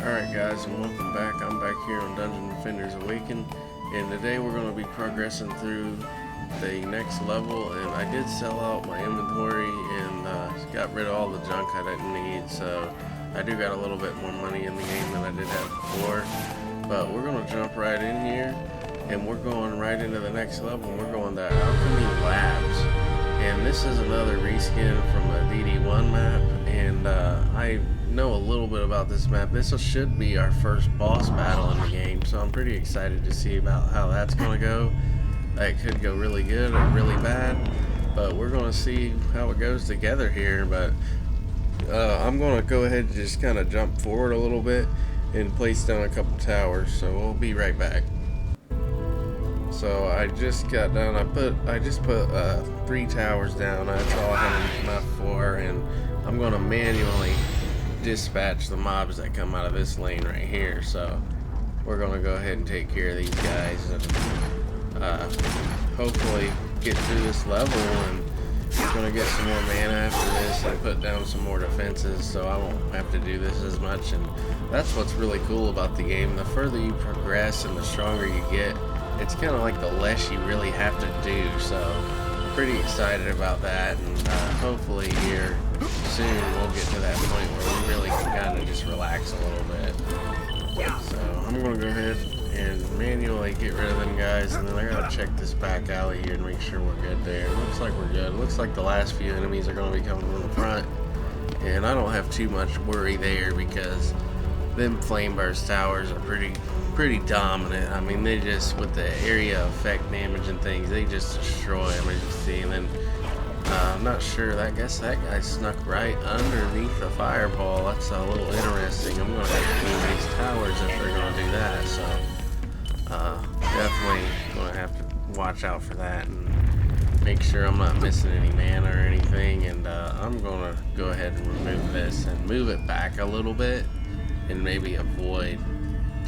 Alright guys, and welcome back. I'm back here on Dungeon Defenders Awaken, and today we're going to be progressing through the next level, and I did sell out my inventory and got rid of all the junk I didn't need, so I do got a little bit more money in the game than I did have before. But we're going to jump right in here, and we're going right into the next level. We're going to Alchemy Labs, and this is another reskin from a DD1 map, and I know a little bit about this map. This should be our first boss battle in the game, so I'm pretty excited to see about how that's going to go. It could go really good or really bad, but we're going to see how it goes together here. But I'm going to go ahead and just kind of jump forward a little bit and place down a couple towers, so we'll be right back. So I just got done. I just put 3 towers down. That's all I have enough for, and I'm going to manually dispatch the mobs that come out of this lane right here. So we're going to go ahead and take care of these guys and hopefully get through this level, and we're going to get some more mana after this and put down some more defenses so I won't have to do this as much. And that's what's really cool about the game. The further you progress and the stronger you get, it's kind of like the less you really have to do. So I'm pretty excited about that, and hopefully here soon we'll get to that point where we really can kind of just relax a little bit. So I'm going to go ahead and manually get rid of them guys, and then I gotta check this back alley here and make sure we're good there. It looks like we're good. It looks like the last few enemies are going to be coming from the front, and I don't have too much worry there because them flame burst towers are pretty dominant. I mean, they just, with the area effect damage and things, they just destroy them, as you see. And then I'm not sure, I guess that guy snuck right underneath the fireball. That's a little interesting. I'm going to have to move these towers if they're going to do that, so definitely going to have to watch out for that and make sure I'm not missing any mana or anything. And I'm going to go ahead and remove this and move it back a little bit and maybe avoid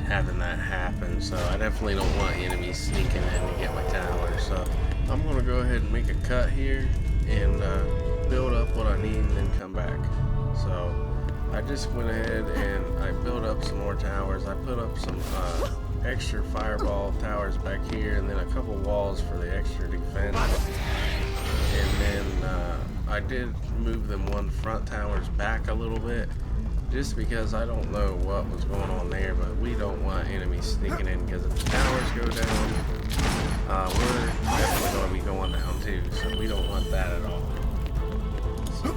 having that happen. So I definitely don't want enemies sneaking in to get my tower. So I'm going to go ahead and make a cut here and build up what I need and then come back. So I just went ahead and I built up some more towers. I put up some extra fireball towers back here, and then a couple walls for the extra defense. And then I did move them one front towers back a little bit, just because I don't know what was going on there, but we don't want enemies sneaking in, because if the towers go down, we're definitely going to be going down too, so we don't want that at all. So,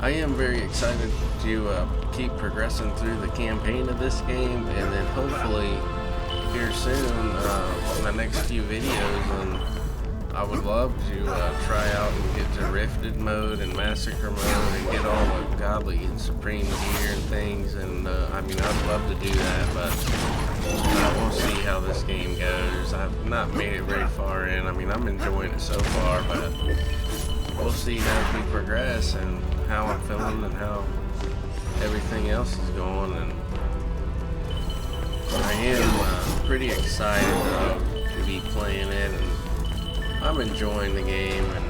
I am very excited to keep progressing through the campaign of this game, and then hopefully here soon in the next few videos, and I would love to try out and get to Rifted mode and Massacre mode and get all the Godly and Supreme gear and things, and I mean, I'd love to do that, but we'll see how this game goes. I've not made it very far in. I mean, I'm enjoying it so far, but we'll see as we progress and how I'm feeling and how everything else is going. And I am pretty excited to be playing it, and I'm enjoying the game, and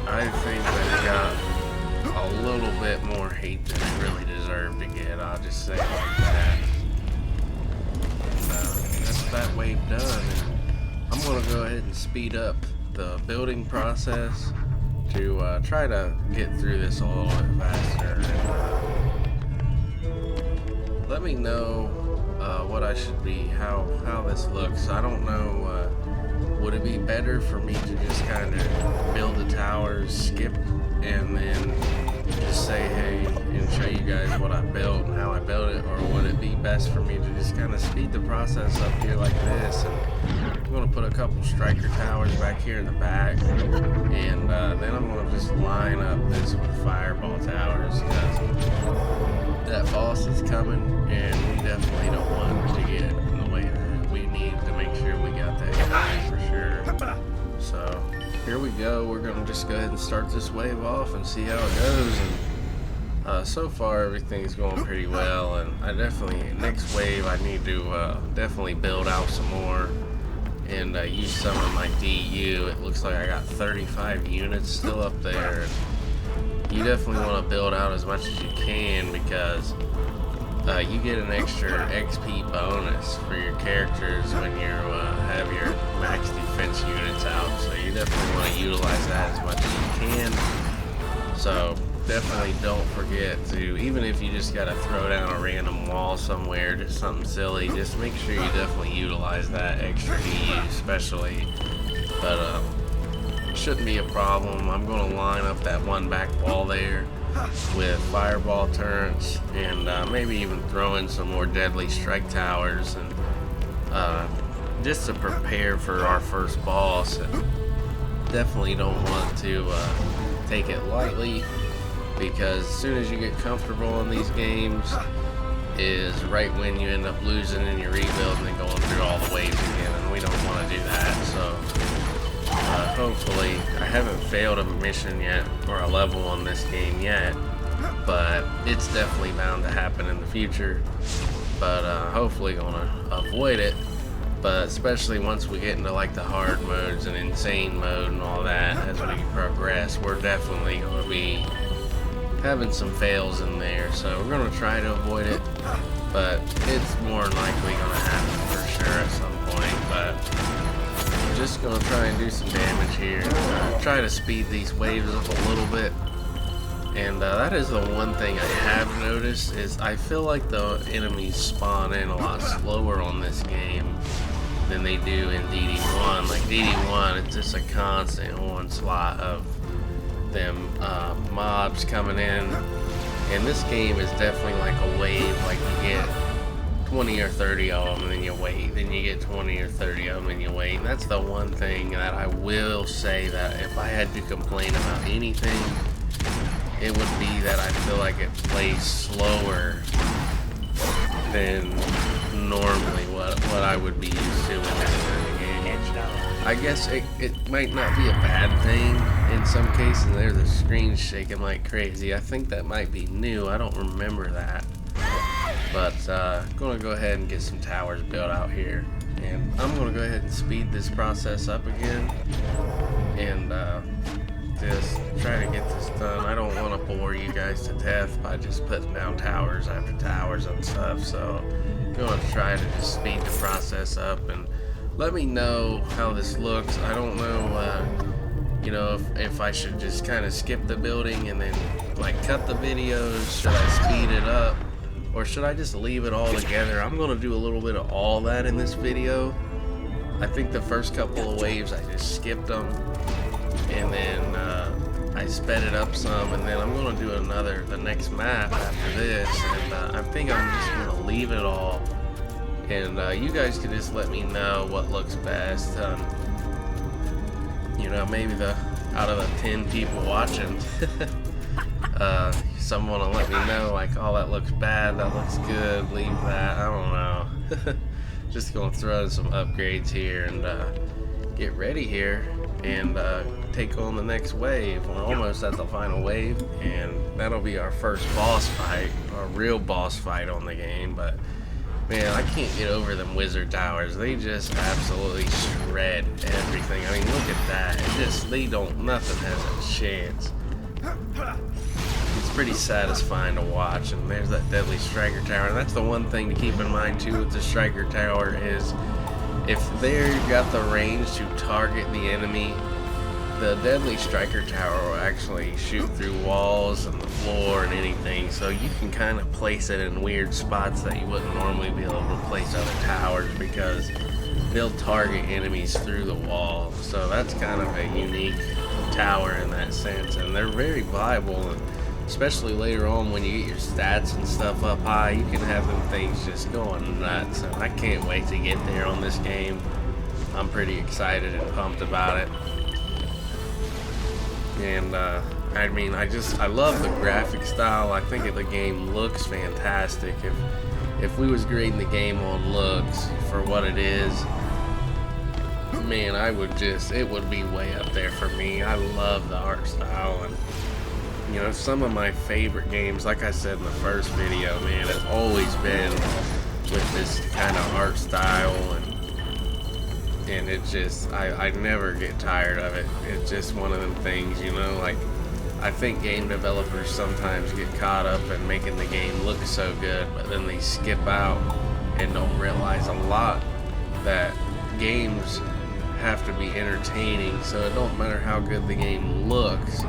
I think that it got a little bit more hate than it really deserved to get. I'll just say it like that. And that's that wave done, and I'm going to go ahead and speed up the building process to try to get through this a little bit faster. And let me know what I should be, how this looks. I don't know, would it be better for me to just kind of build the towers, skip, and then just say hey and show you guys what I built and how I built it, or would it be best for me to just kind of speed the process up here like this? And I'm going to put a couple striker towers back here in the back, and then I'm going to just line up this with fireball towers, because that boss is coming, and we definitely don't want to get in the way of that. We need to make sure we got that guy for sure. So here we go. We're going to just go ahead and start this wave off and see how it goes. And so far everything's going pretty well, and I definitely, next wave I need to definitely build out some more and use some of my DU. It looks like I got 35 units still up there. You definitely want to build out as much as you can, because you get an extra XP bonus for your characters when you have your max defense units out. So you definitely want to utilize that as much as you can. So definitely don't forget to, even if you just got to throw down a random wall somewhere, just something silly, just make sure you definitely utilize that extra EU especially. But shouldn't be a problem. I'm going to line up that one back wall there with fireball turrets, and maybe even throw in some more deadly strike towers, and just to prepare for our first boss. And definitely don't want to take it lightly, because as soon as you get comfortable in these games is right when you end up losing in your rebuild and then going through all the waves again, and we don't want to do that. So hopefully, I haven't failed a mission yet or a level on this game yet, but it's definitely bound to happen in the future. But hopefully gonna avoid it. But especially once we get into like the hard modes and insane mode and all that, as we progress, we're definitely gonna be having some fails in there. So we're gonna try to avoid it, but it's more than likely gonna happen for sure at some point. But just gonna try and do some damage here. Try to speed these waves up a little bit. And that is the one thing I have noticed, is I feel like the enemies spawn in a lot slower on this game than they do in DD1. Like DD1, it's just a constant onslaught of them mobs coming in. And this game is definitely like a wave, like you get 20 or 30 of them and then you wait, then you get 20 or 30 of them and you wait. And that's the one thing that I will say, that if I had to complain about anything, it would be that I feel like it plays slower than normally what I would be used to in this kind of game. I guess it might not be a bad thing in some cases. There's the screen shaking like crazy. I think that might be new. I don't remember that. But I'm going to go ahead and get some towers built out here. And I'm going to go ahead and speed this process up again. And just try to get this done. I don't want to bore you guys to death by just putting down towers after towers and stuff. So I'm going to try to just speed the process up. And let me know how this looks. I don't know, you know, if I should just kind of skip the building and then like cut the videos. Should I speed it up? Or should I just leave it all together? I'm going to do a little bit of all that in this video. I think the first couple of waves I just skipped them, and then I sped it up some, and then I'm going to do the next map after this, and I think I'm just going to leave it all, and you guys can just let me know what looks best. You know, maybe out of the 10 people watching, someone will let me know, like, oh, that looks bad, that looks good, leave that. I don't know. Just gonna throw in some upgrades here and get ready here and take on the next wave. We're almost at the final wave, and that'll be our first boss fight, our real boss fight on the game. But man, I can't get over them wizard towers. They just absolutely shred everything. I mean, look at that. Nothing has a chance. It's pretty satisfying to watch. And there's that deadly striker tower. And that's the one thing to keep in mind too with the striker tower, is if they've got the range to target the enemy, the deadly striker tower will actually shoot through walls and the floor and anything, so you can kind of place it in weird spots that you wouldn't normally be able to place other towers, because they'll target enemies through the wall. So that's kind of a unique tower in that sense, and they're very viable, and especially later on when you get your stats and stuff up high, you can have them things just going nuts. And I can't wait to get there on this game. I'm pretty excited and pumped about it. And I mean, I love the graphic style. I think the game looks fantastic. If we was grading the game on looks for what it is, man, it would be way up there for me. I love the art style, and you know, some of my favorite games, like I said in the first video, man, it's always been with this kind of art style, and it just, I never get tired of it. It's just one of them things, you know, like, I think game developers sometimes get caught up in making the game look so good, but then they skip out and don't realize a lot that games have to be entertaining. So it don't matter how good the game looks.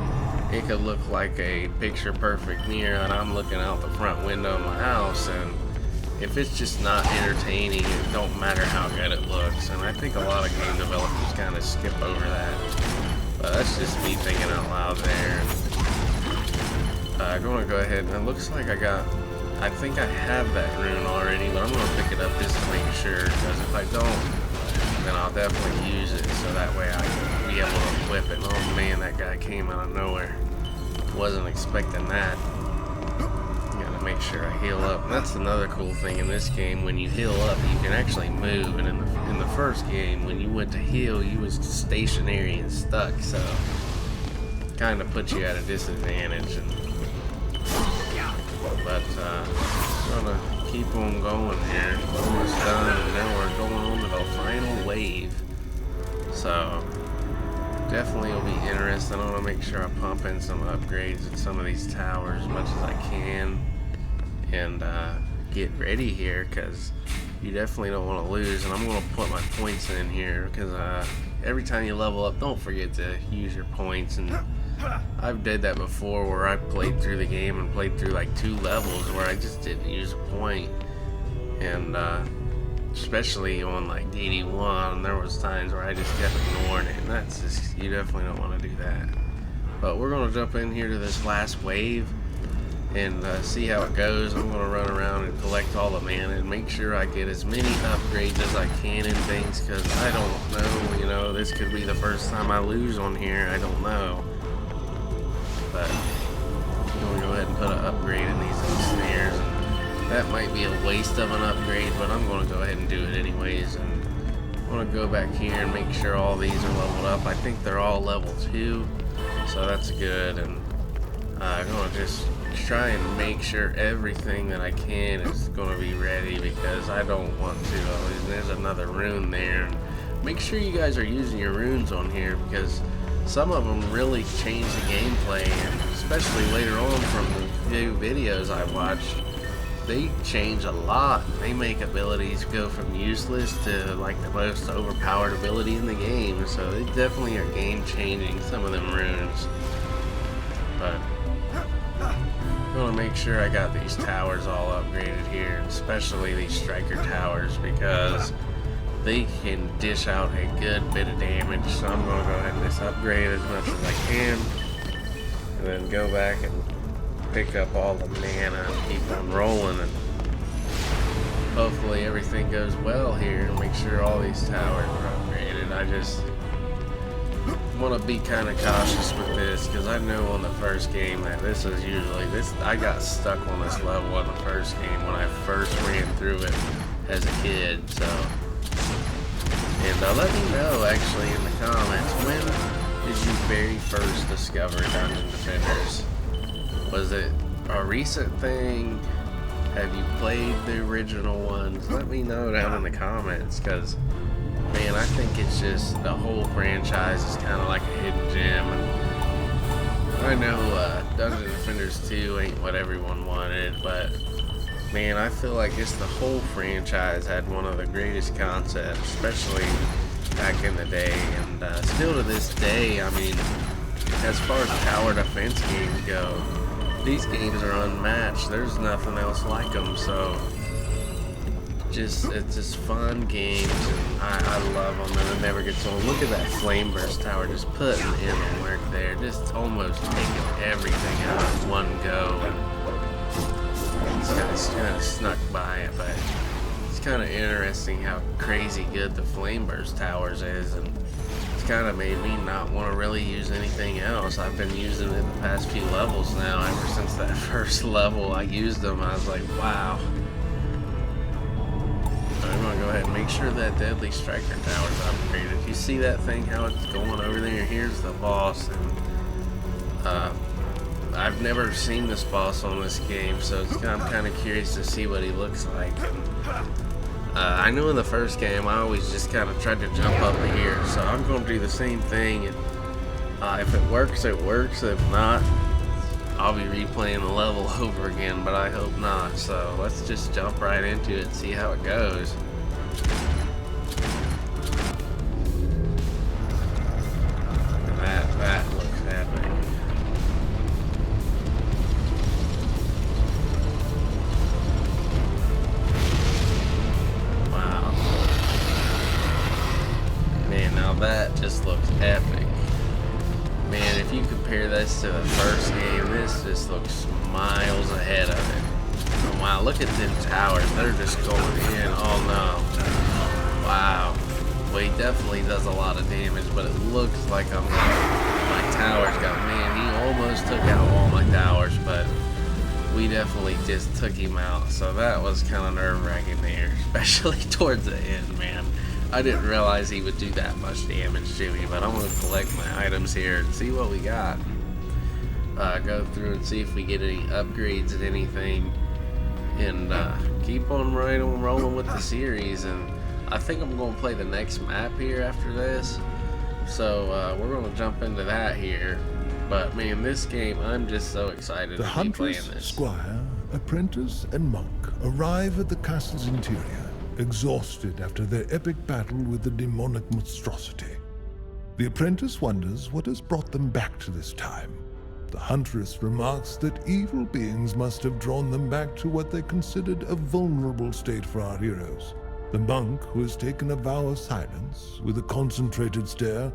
It could look like a picture perfect mirror that I'm looking out the front window of my house, and if it's just not entertaining, it don't matter how good it looks. And I think a lot of game developers kind of skip over that. But that's just me thinking out loud there. I'm going to go ahead, and it looks like I think I have that rune already, but I'm going to pick it up just to make sure, because if I don't, then I'll definitely use it, so that way I can be able to equip it. Oh man, that guy came out of nowhere. Wasn't expecting that. Gotta make sure I heal up. And that's another cool thing in this game. When you heal up, you can actually move, and in the first game, when you went to heal, you was stationary and stuck, so kind of put you at a disadvantage. But gonna keep on going here. Almost done, and now we're going on to the final wave. So definitely will be interesting. I want to make sure I pump in some upgrades in some of these towers as much as I can, and get ready here, because you definitely don't want to lose. And I'm going to put my points in here, because every time you level up, don't forget to use your points. And I've did that before, where I played through the game and played through like 2 levels where I just didn't use a point. And especially on like DD1, there was times where I just kept ignoring it, and that's just, you definitely don't want to do that. But we're going to jump in here to this last wave and see how it goes. I'm going to run around and collect all the mana and make sure I get as many upgrades as I can in things, because I don't know, you know, this could be the first time I lose on here. I don't know. But I'm going to go ahead and put an upgrade in these snares. That might be a waste of an upgrade, but I'm going to go ahead and do it anyways. And I'm going to go back here and make sure all these are leveled up. I think they're all level 2, so that's good. And I'm going to just try and make sure everything that I can is going to be ready, because I don't want to. There's another rune there. And make sure you guys are using your runes on here, because some of them really change the gameplay, and especially later on from the few videos I watched, they change a lot. They make abilities go from useless to like the most overpowered ability in the game, so they definitely are game changing, some of them runes. But I'm gonna make sure I got these towers all upgraded here, especially these striker towers, because they can dish out a good bit of damage. So I'm going to go ahead and just upgrade as much as I can, and then go back and pick up all the mana and keep on rolling, and hopefully everything goes well here and make sure all these towers are upgraded. I just want to be kind of cautious with this, because I know on the first game that this is usually I got stuck on this level in the first game when I first ran through it as a kid. So, and let me know actually in the comments, when did you very first discover Dungeon Defenders? Was it a recent thing? Have you played the original ones? Let me know down in the comments, because man, I think it's just the whole franchise is kind of like a hidden gem. And I know Dungeon Defenders 2 ain't what everyone wanted, but man, I feel like just the whole franchise had one of the greatest concepts, especially back in the day, and still to this day. I mean, as far as tower defense games go, these games are unmatched. There's nothing else like them, so it's just fun games, and I love them, and it never gets old. Look at that Flame Burst Tower, just putting in the work there, just almost taking everything out in one go. It's kind of snuck by it, but it's kind of interesting how crazy good the Flame Burst Towers is, and it's kind of made me not want to really use anything else. I've been using it the past few levels now. Ever since that first level I used them, I was like, wow. I'm going to go ahead and make sure that Deadly Striker Tower is upgraded. You see that thing, how it's going over there? Here's the boss, and I've never seen this boss on this game, so I'm kind of curious to see what he looks like. And I knew in the first game I always just kind of tried to jump up here, so I'm going to do the same thing. And if it works, it works. If not, I'll be replaying the level over again, but I hope not. So let's just jump right into it and see how it goes. That looks epic. Wow. Man, now that just looks epic. Man, if you compare this to the first game, this just looks miles ahead of it. Oh, wow, look at them towers. They're just going in. Oh, no. Wow. Well, he definitely does a lot of damage, but it looks like my towers got... Man, he almost took out all my towers, but we definitely just took him out. So that was kind of nerve-wracking there, especially towards the end, man. I didn't realize he would do that much damage to me, but I'm going to collect my items here and see what we got. Go through and see if we get any upgrades and anything, and keep on right on rolling with the series. And I think I'm going to play the next map here after this, so we're going to jump into that here. But man, this game, I'm just so excited to be playing this. The huntress, squire, apprentice, and monk arrive at the castle's interior, exhausted after their epic battle with the demonic monstrosity. The apprentice wonders what has brought them back to this time. The huntress remarks that evil beings must have drawn them back to what they considered a vulnerable state for our heroes. The monk, who has taken a vow of silence with a concentrated stare,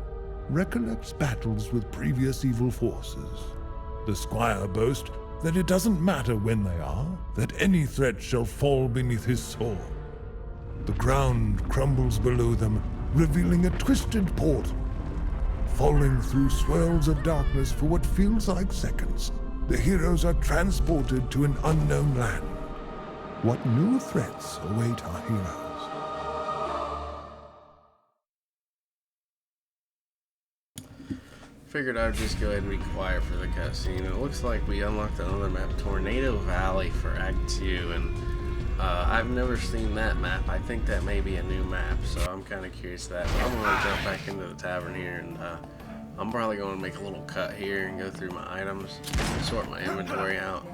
recollects battles with previous evil forces. The squire boasts that it doesn't matter when they are, that any threat shall fall beneath his sword. The ground crumbles below them, revealing a twisted portal. Falling through swirls of darkness for what feels like seconds, the heroes are transported to an unknown land. What new threats await our heroes? Figured I'd just go ahead and be quiet for the cutscene. It looks like we unlocked another map, Tornado Valley, for Act 2, and I've never seen that map. I think that may be a new map, so I'm kind of curious to that. But I'm going to jump back into the tavern here, and I'm probably going to make a little cut here and go through my items, sort my inventory out,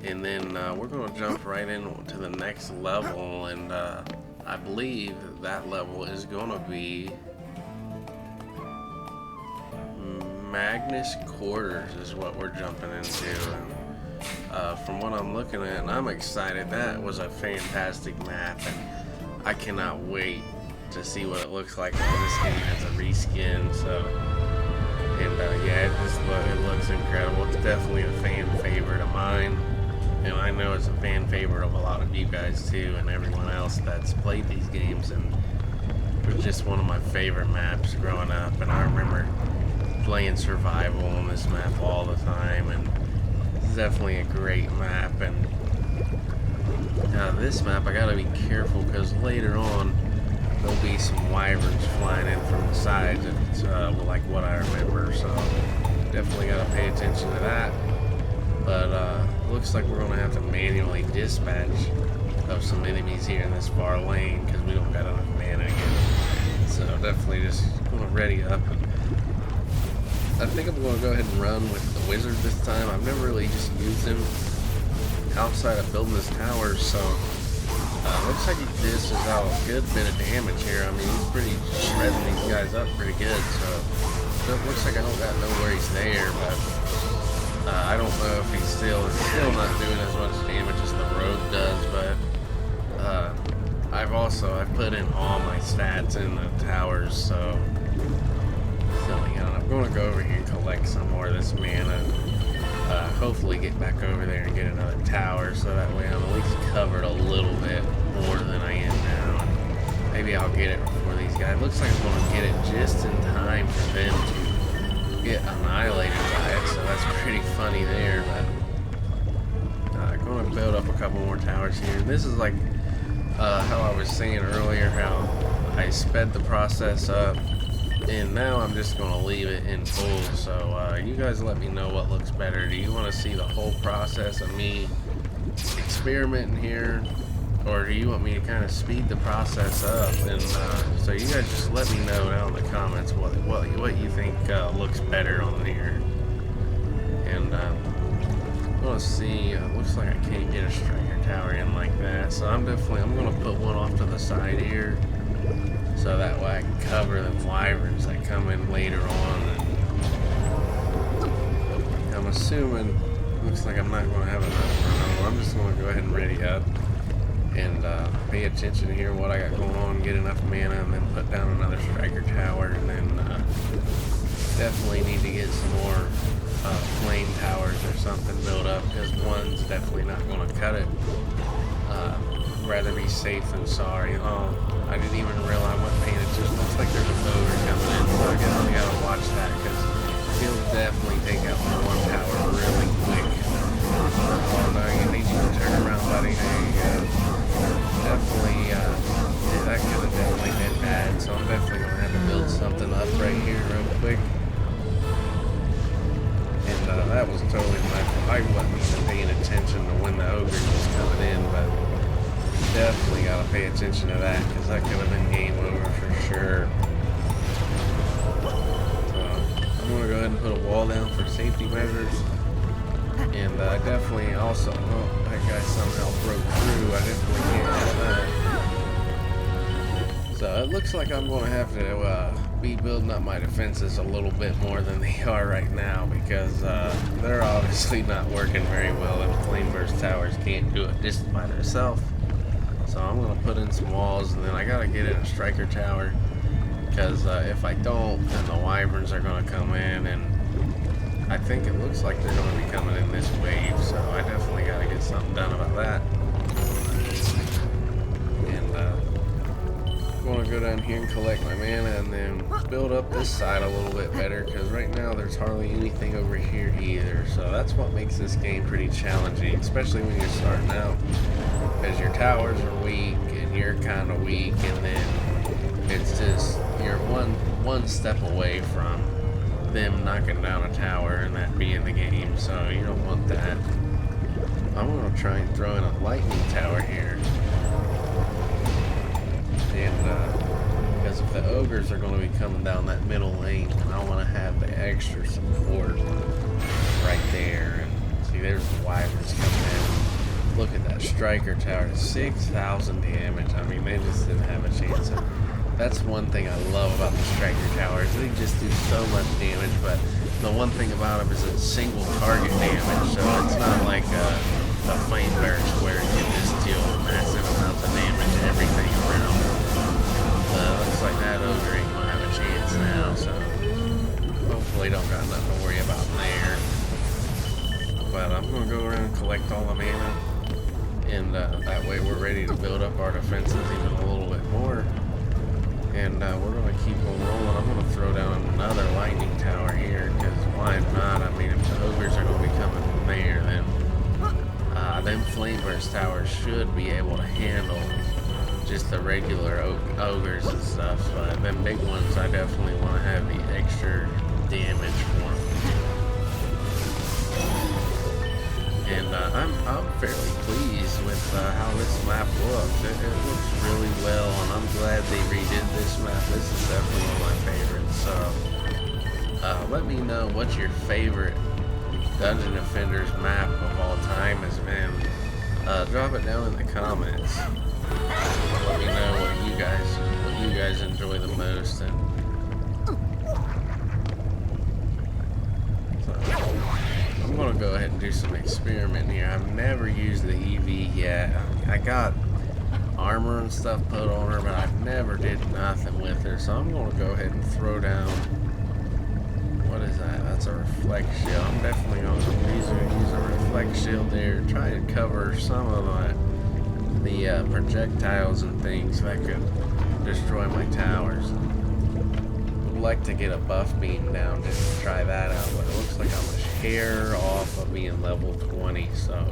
and then we're going to jump right into the next level, and I believe that level is going to be Magnus Quarters is what we're jumping into. And from what I'm looking at, and I'm excited, that was a fantastic map, and I cannot wait to see what it looks like when this game has a reskin. So, and yeah, it looks incredible. It's definitely a fan favorite of mine, and I know it's a fan favorite of a lot of you guys too, and everyone else that's played these games. And it was just one of my favorite maps growing up, and I remember playing survival on this map all the time, and it's definitely a great map. And this map, I gotta be careful because later on there'll be some wyverns flying in from the sides, and it's like what I remember, so definitely gotta pay attention to that. But looks like we're gonna have to manually dispatch of some enemies here in this far lane because we don't got enough mana again. So definitely just gonna ready up. I think I'm going to go ahead and run with the wizard this time. I've never really just used him outside of building his towers, so looks like he dishes out a good bit of damage here. I mean, he's pretty shredding these guys up pretty good, so it looks like I don't got know where he's there, but I don't know if he's still not doing as much damage as the rogue does. But I've put in all my stats in the towers, so I'm going to go over here and collect some more of this mana. Hopefully get back over there and get another tower, so that way I'm at least covered a little bit more than I am now. And maybe I'll get it before these guys. Looks like I'm going to get it just in time for them to get annihilated by it, so that's pretty funny there. But I'm going to build up a couple more towers here. This is like how I was saying earlier, how I sped the process up. And now I'm just going to leave it in full, so you guys let me know what looks better. Do you want to see the whole process of me experimenting here, or do you want me to kind of speed the process up? And so you guys just let me know down in the comments what you think looks better on here. And gonna see. Looks like I can't get a striker tower in like that, so I'm gonna put one off to the side here, so that way I can cover the wyverns that come in later on. And I'm assuming. Looks like I'm not gonna have enough for another one. I'm just gonna go ahead and ready up and pay attention here what I got going on, get enough mana, and then put down another striker tower, and then definitely need to get some more flame towers or something built up, because one's definitely not going to cut it. Rather be safe than sorry. Oh, I didn't even realize I wasn't paying attention. Looks like there's a ogre coming in, so I definitely got to watch that, because he'll definitely take out my one tower really quick. Oh no, you need to turn around, buddy. There you go. Definitely, that could have definitely been bad, so I'm definitely going to have to build something up right here real quick. And that was totally my fault. I wasn't even paying attention to when the ogre was coming in, but definitely got to pay attention to that, because that could have been game over for sure. So I'm going to go ahead and put a wall down for safety measures. And I definitely also, oh, that guy somehow broke through. I definitely can't have that. So it looks like I'm going to have to be building up my defenses a little bit more than they are right now, because they're obviously not working very well, and Flame Burst Towers can't do it just by themselves. So I'm going to put in some walls, and then I got to get in a striker tower, because if I don't, then the wyverns are going to come in, and I think it looks like they're going to be coming in this wave, so I definitely got to get something done about that. And I'm going to go down here and collect my mana, and then build up this side a little bit better, because right now there's hardly anything over here either. So that's what makes this game pretty challenging, especially when you're starting out, because your towers are weak and you're kind of weak, and then it's just you're one step away from them knocking down a tower and that being the game, so you don't want that. I'm going to try and throw in a lightning tower here, and because if the ogres are going to be coming down that middle lane, I want to have the extra support right there. And see, there's the wyverns coming in. Look at that striker tower, 6,000 damage. I mean, they just didn't have a chance. That's one thing I love about the striker towers. They just do so much damage, but the one thing about them is it's single target damage, so it's not like a flame burst where you can just deal massive amounts of damage to everything around. Looks like that ogre ain't gonna have a chance now, so hopefully don't got nothing to worry about there. But I'm gonna go around and collect all the mana, and that way we're ready to build up our defenses even a little bit more. And we're going to keep on rolling. I'm going to throw down another lightning tower here, because why not? I mean, if the ogres are going to be coming from there, then them flame burst towers should be able to handle just the regular ogres and stuff. But them big ones, I definitely want to have the extra damage for them. And I'm fairly pleased with how this map looks. It looks really well, and I'm glad they redid this map. This is definitely one of my favorites. So let me know what your favorite Dungeon Defenders map of all time has been. Drop it down in the comments. Let me know what you guys enjoy the most. And I'm going to go ahead and do some experiment here. I've never used the EV yet. I got armor and stuff put on her, but I've never did nothing with her. So I'm going to go ahead and throw down, what is that? That's a reflect shield. I'm definitely going to use a reflect shield there. Try to cover some of the projectiles and things that could destroy my towers. Would like to get a buff beam down just to try that out, but it looks like I'm a hair off of being level 20, so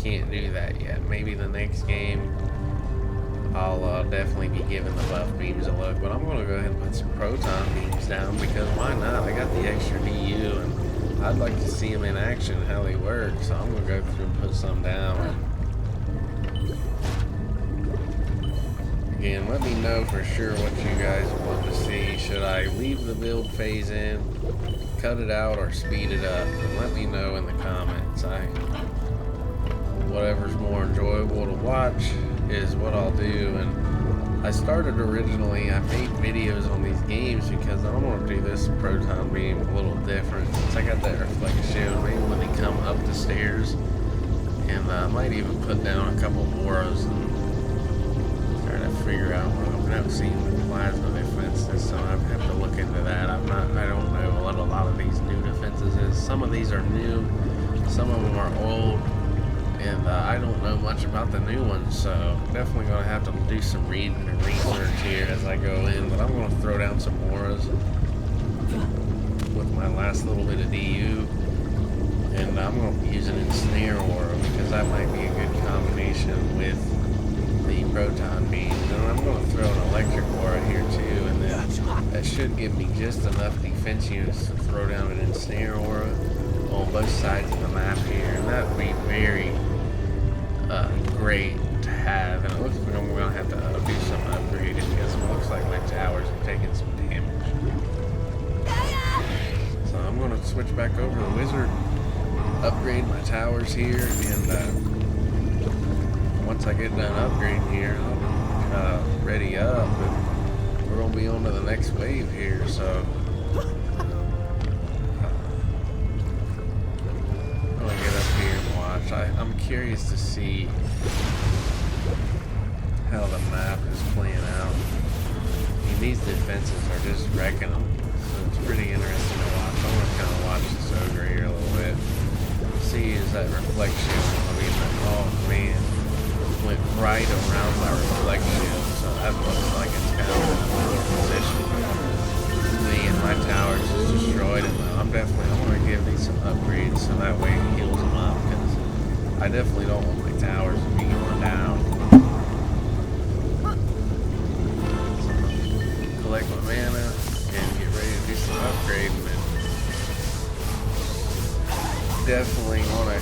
can't do that yet. Maybe the next game I'll definitely be giving the buff beams a look, but I'm going to go ahead and put some proton beams down, because why not? I got the extra DU, and I'd like to see them in action, how they work, so I'm going to go through and put some down. Again, let me know for sure what you guys want to see. Should I leave the build phase in, cut it out, or speed it up? And let me know in the comments. Whatever's more enjoyable to watch is what I'll do. And I started originally, I made videos on these games because I want to do this proton beam a little different. Since I got that reflection, maybe when they come up the stairs, and I might even put down a couple Moros and try to figure out what I've never seen the plasma defenses, so I have to look into that. I don't know what a lot of these new defenses is. Some of these are new, some of them are old, and I don't know much about the new ones, so definitely going to have to do some reading and research here as I go in. But I'm going to throw down some Moras with my last little bit of DU, and I'm going to use an Ensnare Aura because that might be a good combination with the proton beams. And I'm going to throw an electric aura here too, and then that should give me just enough defense units to throw down an Ensnare Aura on both sides of the map here, and that would be very great to have. And it looks like I'm going to have to do some upgrading because it looks like my towers are taking some damage. So I'm going to switch back over to the wizard, upgrade my towers here, and once I get done upgrading here, I'll ready up, and we're going to be on to the next wave here. So I'm going to get up here and watch. I'm curious to see how the map is playing out. I mean, these defenses are just wrecking them, so it's pretty interesting to watch. I want to kind of watch this ogre here a little bit. See, is that reflection? I mean, oh man, went right around my reflection, so that looks like it's kind of in a poor position. Me and my towers is destroyed, and I want to give these some upgrades so that way it heals them up, because I definitely don't want my towers to be going down. So, collect my mana and get ready to do some upgrading. And definitely want to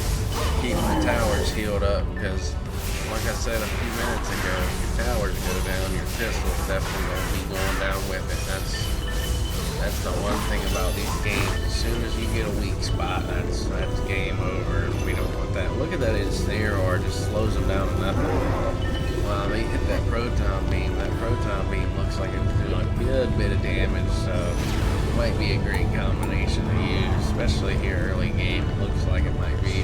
keep my towers healed up, because like I said a few minutes ago, if your towers go down, your pistol's definitely going to be going down with it. That's the one thing about these games. As soon as you get a weak spot, that's game over. We don't want that. Look at that Ensnare Aura, just slows them down to nothing. Wow, they hit that proton beam. That proton beam looks like it's doing a good bit of damage, so it might be a great combination to use, especially here early game. It looks like it might be,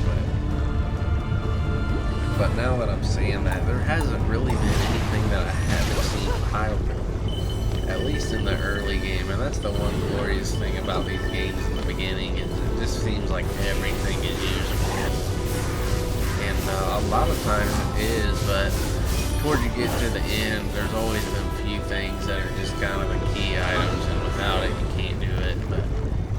but now that I'm saying that, there hasn't really been anything that I haven't seen pileable, at least in the early game. And that's the one glorious thing about these games in the beginning, is it just seems like everything is usable. And a lot of times it is, but before you get to the end, there's always been a few things that are just kind of the key items, and without it, you can't do it. But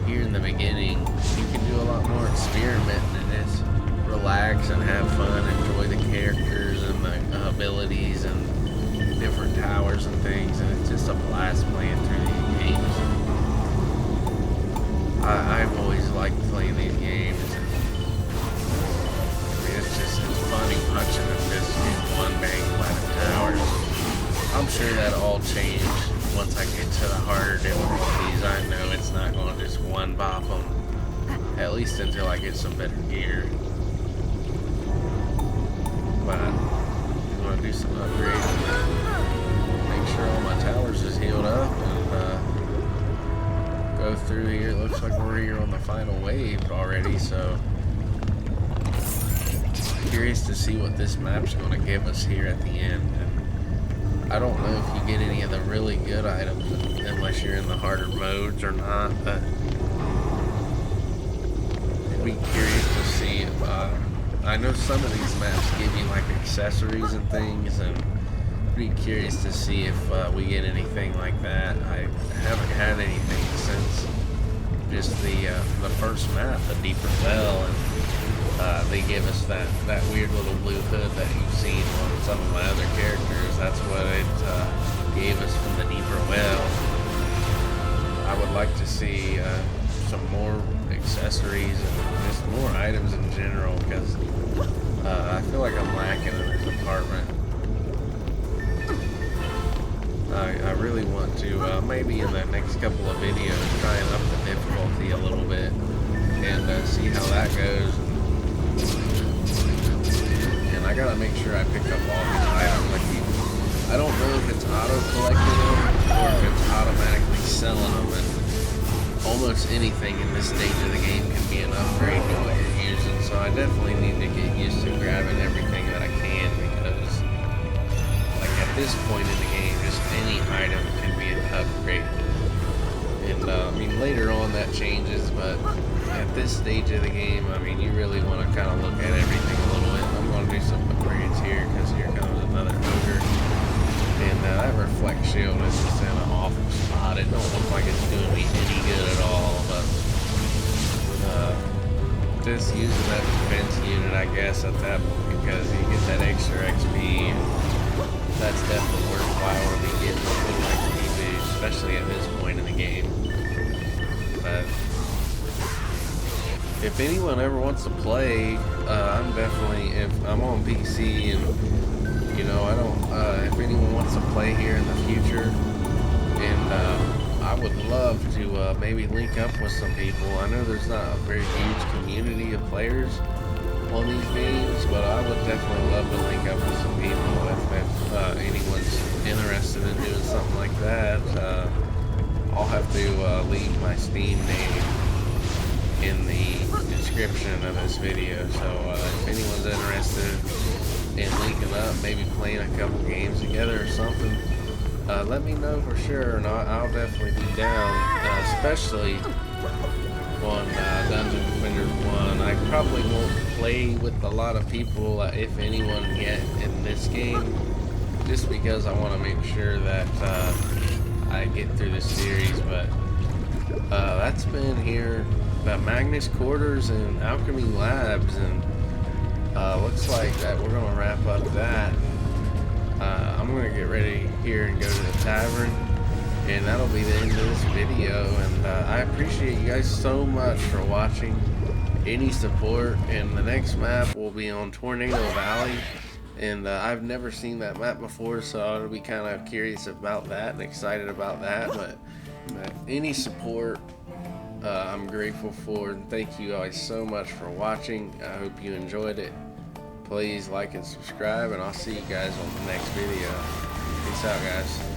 here in the beginning, you can do a lot more experimenting and just relax and have fun, enjoy the characters and the abilities and different towers and things, and it's just a blast playing through these games. I've always liked playing these games. I mean, it's funny punching and just getting one bang by the towers. I'm sure that all changed once I get to the harder difficulties. I know it's not going to just one bop them, at least until I get some better gear. But I'm going to do some upgrades, make sure all my towers is healed up, and go through here. It looks like we're here on the final wave already, so curious to see what this map's going to give us here at the end. And I don't know if you get any of the really good items unless you're in the harder modes or not, but I'd be curious to see if I know some of these maps give you like accessories and things, and I'd be curious to see if we get anything like that. I haven't had anything since just the first map, the Deeper Well, and they give us that weird little blue hood that you've seen on some of my other characters. That's what it gave us from the Deeper Well. I would like to see some more accessories and just more items in general, because I feel like I'm lacking in this department. I really want to, maybe in the next couple of videos, try and up the difficulty a little bit and see how that goes. And I gotta make sure I pick up all these items. I don't know if it's auto-collecting them or if it's automatically selling them. And almost anything in this stage of the game can be an upgrade to what you're using. So I definitely need to get used to grabbing everything that I can, because like at this point in the game, just any item can be an upgrade. And I mean, later on that changes, but at this stage of the game, I mean, you really want to kind of look at everything a little bit. I'm going to do some upgrades here, because here comes another ogre. And that reflect shield is just in an awful spot. It don't look like it's doing me any good at all, but just using that defense unit, I guess, at that point, because you get that extra XP. That's definitely worthwhile to be getting a little XP boost, especially at this point in the game. But if anyone ever wants to play, I'm definitely, if I'm on PC and, you know, I don't, if anyone wants to play here in the future, and I would love to maybe link up with some people. I know there's not a very huge community of players on these games, but I would definitely love to link up with some people if anyone's interested in doing something like that. I'll have to leave my Steam name in the description of this video, so if anyone's interested in linking up, maybe playing a couple games together or something, let me know for sure, and I'll definitely be down, especially on Dungeon Defender 1. I probably won't play with a lot of people, if anyone, yet in this game, just because I want to make sure that I get through this series. But that's been here, the Magnus Quarters and Alchemy Labs, and looks like that we're going to wrap up that. I'm going to get ready here and go to the tavern, and that'll be the end of this video. And I appreciate you guys so much for watching. Any support, and the next map will be on Tornado Valley, and I've never seen that map before, so I'll be kind of curious about that and excited about that. But any support, I'm grateful for, and thank you guys so much for watching. I hope you enjoyed it. Please like and subscribe, and I'll see you guys on the next video. Peace out, guys.